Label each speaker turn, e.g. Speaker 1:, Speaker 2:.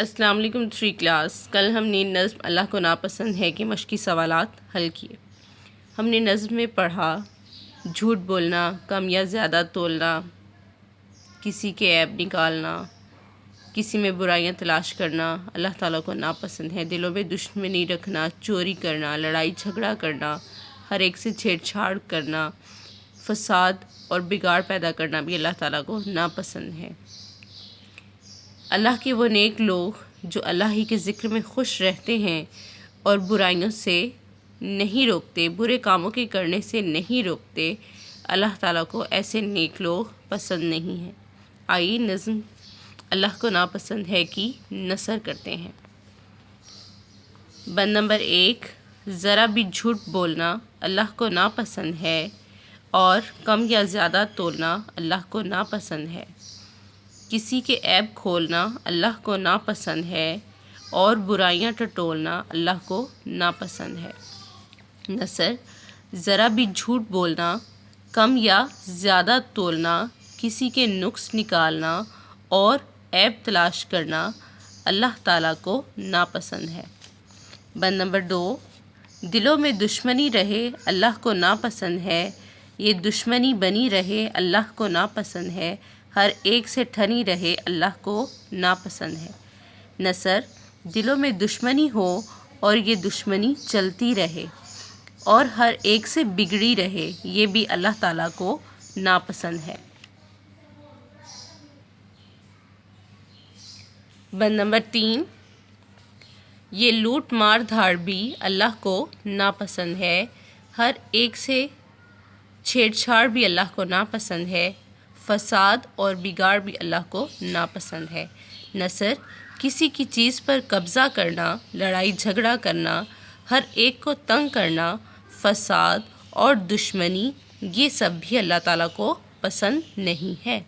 Speaker 1: السلام علیکم 3 کلاس۔ کل ہم نے نظم اللہ کو ناپسند ہے کہ مشقی سوالات حل کیے۔ ہم نے نظم میں پڑھا جھوٹ بولنا، کم یا زیادہ تولنا، کسی کے عیب نکالنا، کسی میں برائیاں تلاش کرنا اللہ تعالیٰ کو ناپسند ہے، دلوں میں دشمنی رکھنا، چوری کرنا، لڑائی جھگڑا کرنا، ہر ایک سے چھیڑ چھاڑ کرنا، فساد اور بگاڑ پیدا کرنا بھی اللہ تعالیٰ کو ناپسند ہے۔ اللہ کے وہ نیک لوگ جو اللہ ہی کے ذکر میں خوش رہتے ہیں اور برائیوں سے نہیں روکتے، برے کاموں کے کرنے سے نہیں روکتے، اللہ تعالیٰ کو ایسے نیک لوگ پسند نہیں ہیں۔ آئیے نظم اللہ کو ناپسند ہے کی نثر کرتے ہیں۔ بند نمبر 1، ذرا بھی جھوٹ بولنا اللہ کو ناپسند ہے اور کم یا زیادہ تولنا اللہ کو ناپسند ہے۔ کسی کے عیب کھولنا اللہ کو ناپسند ہے اور برائیاں ٹٹولنا اللہ کو ناپسند ہے۔ نثر: ذرا بھی جھوٹ بولنا، کم یا زیادہ تولنا، کسی کے نقص نکالنا اور عیب تلاش کرنا اللہ تعالیٰ کو ناپسند ہے۔ بند نمبر 2، دلوں میں دشمنی رہے اللہ کو ناپسند ہے، یہ دشمنی بنی رہے اللہ کو ناپسند ہے، ہر ایک سے ٹھنی رہے اللہ کو ناپسند ہے۔ نثر: دلوں میں دشمنی ہو اور یہ دشمنی چلتی رہے اور ہر ایک سے بگڑی رہے، یہ بھی اللہ تعالیٰ کو ناپسند ہے۔ بند نمبر 3، یہ لوٹ مار دھاڑ بھی اللہ کو ناپسند ہے، ہر ایک سے چھیڑ چھاڑ بھی اللہ کو ناپسند ہے، فساد اور بگاڑ بھی اللہ کو ناپسند ہے۔ نثر: کسی کی چیز پر قبضہ کرنا، لڑائی جھگڑا کرنا، ہر ایک کو تنگ کرنا، فساد اور دشمنی، یہ سب بھی اللہ تعالیٰ کو پسند نہیں ہے۔